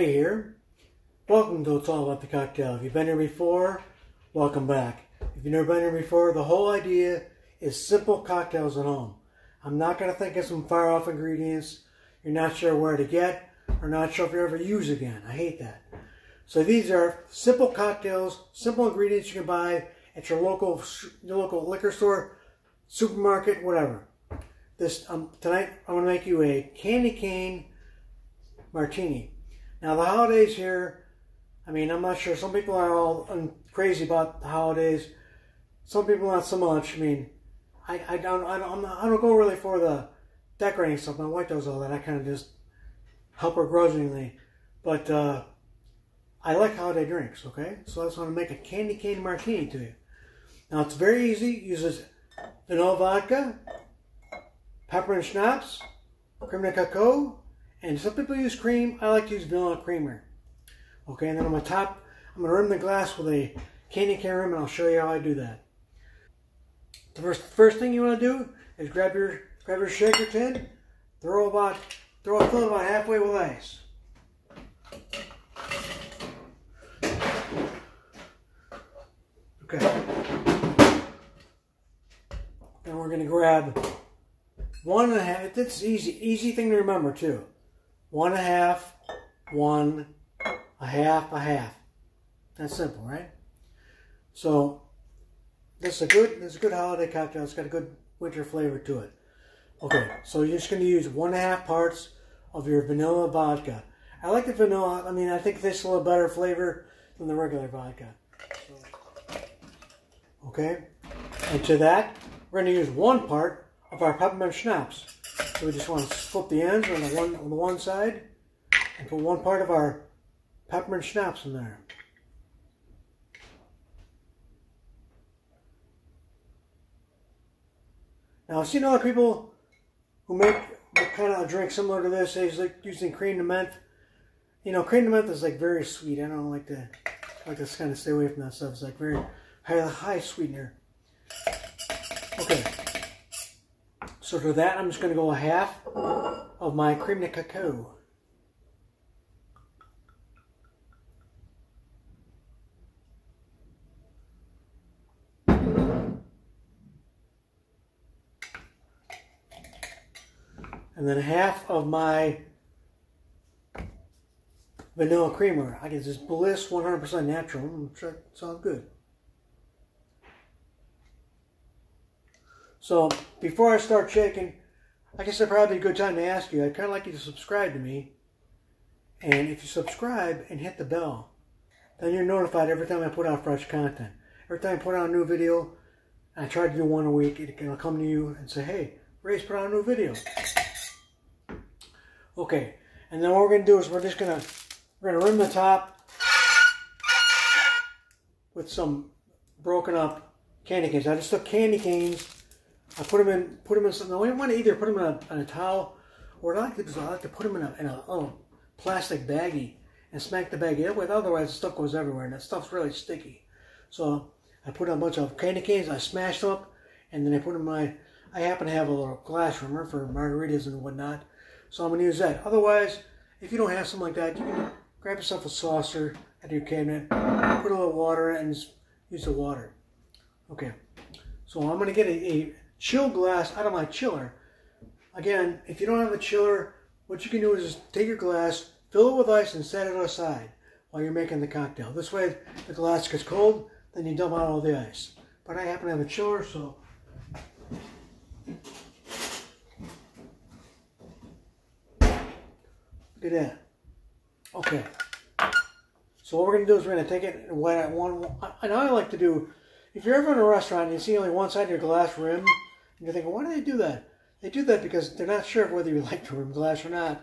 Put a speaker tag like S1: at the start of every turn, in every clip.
S1: Ray here. Welcome to It's All About the Cocktail. If you've been here before, welcome back. If you've never been here before, the whole idea is simple cocktails at home. I'm not going to think of some far off ingredients you're not sure where to get or not sure if you ever use again. I hate that. So these are simple cocktails, simple ingredients you can buy at your local liquor store, supermarket, whatever. Tonight I'm going to make you a candy cane martini. Now the holidays here, I mean, I'm not sure. Some people are all crazy about the holidays. Some people not so much. I mean, I don't go really for the decorating stuff. My wife does all that. I kind of just help her grudgingly. But I like holiday drinks. Okay, so I just want to make a candy cane martini to you. Now it's very easy. It uses vanilla vodka, peppermint schnapps, creme de cacao, and some people use cream. I like to use vanilla creamer. Okay, and then on the top, I'm going to rim the glass with a candy cane rim, and I'll show you how I do that. The first thing you want to do is grab your shaker tin, fill it about halfway with ice. Okay. Then we're going to grab 1.5. It's easy thing to remember too. 1.5, 1, a half. That's simple, right? So this is a good holiday cocktail. It's got a good winter flavor to it. Okay, so you're just going to use 1.5 parts of your vanilla vodka. I like the vanilla. I mean, I think this is a little better flavor than the regular vodka. So, okay, and to that, we're going to use 1 part of our peppermint schnapps. So we just want to flip the ends on the one side and put 1 part of our peppermint schnapps in there. Now I've seen other people who make kind of a drink similar to this. They like using cream de menthe. You know, cream de menthe is like very sweet. I don't like to kind of stay away from that stuff. It's like very high sweetener. Okay. So for that, I'm just going to go 1/2 of my creme de cacao. And then 1/2 of my vanilla creamer. I get this Bliss 100% natural. I'm sure it sounds good. So before I start shaking, I guess it'd probably be a good time to ask you. I'd kind of like you to subscribe to me. And if you subscribe and hit the bell, then you're notified every time I put out fresh content. Every time I put out a new video, I try to do 1 a week. It'll come to you and say, hey, Ray's put out a new video. Okay, and then what we're going to do is we're going to rim the top with some broken up candy canes. I just took candy canes. I put them in something. I want to either put them in a towel, or what I like to do is I like to put them in a little plastic baggie and smack the baggie up with. Otherwise, the stuff goes everywhere, and that stuff's really sticky. So I put a bunch of candy canes. I smashed them up, and then I put them in I happen to have a little glass rimmer for margaritas and whatnot. So I'm going to use that. Otherwise, if you don't have something like that, you can grab yourself a saucer out of your cabinet, put a little water in it, and just use the water. Okay, so I'm going to get a chill glass out of my chiller. Again, if you don't have a chiller, what you can do is just take your glass, fill it with ice, and set it aside while you're making the cocktail. This way, the glass gets cold, then you dump out all the ice. But I happen to have a chiller, so... Look at that. Okay. So what we're going to do is we're going to take it and wet it one. And I like to do, if you're ever in a restaurant and you see only one side of your glass rim, and you're thinking, why do they do that? They do that because they're not sure whether you like the rim glass or not.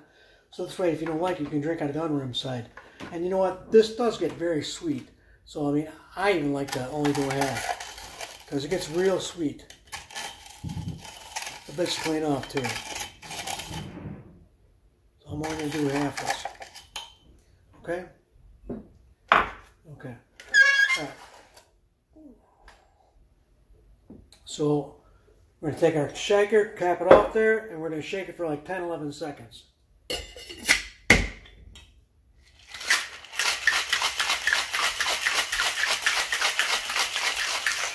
S1: So this way, if you don't like it, you can drink out of the unrimmed side. And you know what? This does get very sweet. So, I mean, I even like to only do 1/2. Because it gets real sweet. The bit's clean off, too. I'm only going to do 1/2 this. Okay? Okay. All right. So we're going to take our shaker, cap it off there, and we're going to shake it for like 10, 11 seconds.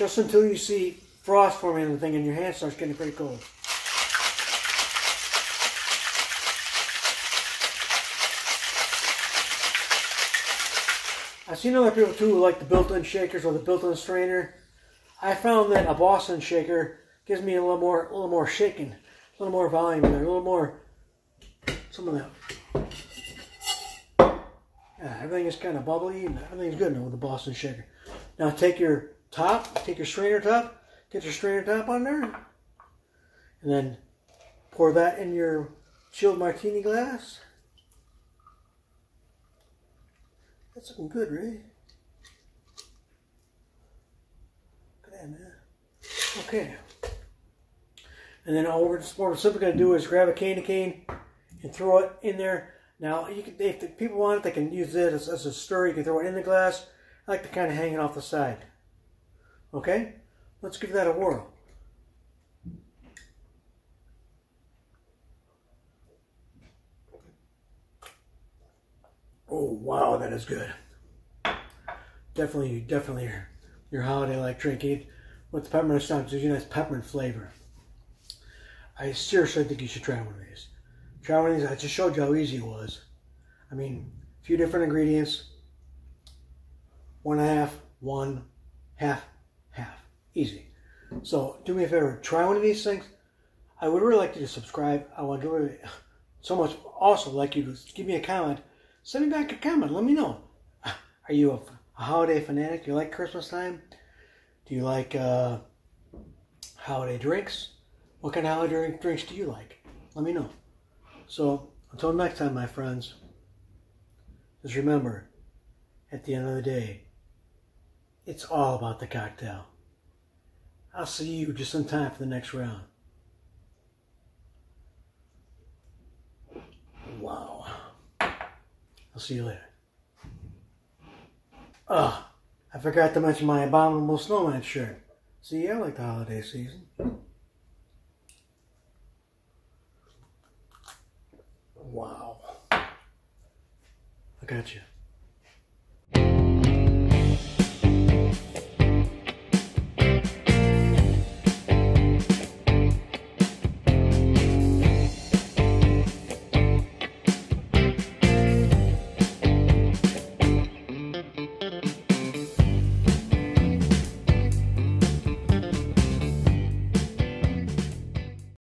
S1: just until you see frost forming on the thing and your hand starts getting pretty cold. I've seen other people too who like the built-in shakers or the built-in strainer. I found that a Boston shaker gives me a little more shaking, a little more volume in there, a little more, some of that. Yeah, everything is kind of bubbly and everything's good now with the Boston shaker. Now take your top, take your strainer top, get your strainer top on there, and then pour that in your chilled martini glass. That's looking good, right? Look at that, man. Okay. And then all we're simply going to do is grab a cane and throw it in there. Now, you can, if the people want it, they can use it as a stir. You can throw it in the glass. I like to kind of hang it off the side. Okay? Let's give that a whirl. Oh, wow, that is good. Definitely your holiday-like drink. With the peppermint schnapps, there's a nice peppermint flavor. I seriously think you should try one of these. Try one of these. I just showed you how easy it was. I mean, a few different ingredients. 1/2, 1, half, half. Easy. So, do me a favor. Try one of these things. I would really like you to subscribe. I would really so much also like you to give me a comment. Send me back a comment. Let me know. Are you a holiday fanatic? Do you like Christmas time? Do you like holiday drinks? What kind of holiday drinks do you like? Let me know. So, until next time, my friends, just remember, at the end of the day, it's all about the cocktail. I'll see you just in time for the next round. Wow. I'll see you later. I forgot to mention my Abominable Snowman shirt. See, I like the holiday season. Wow. I got you.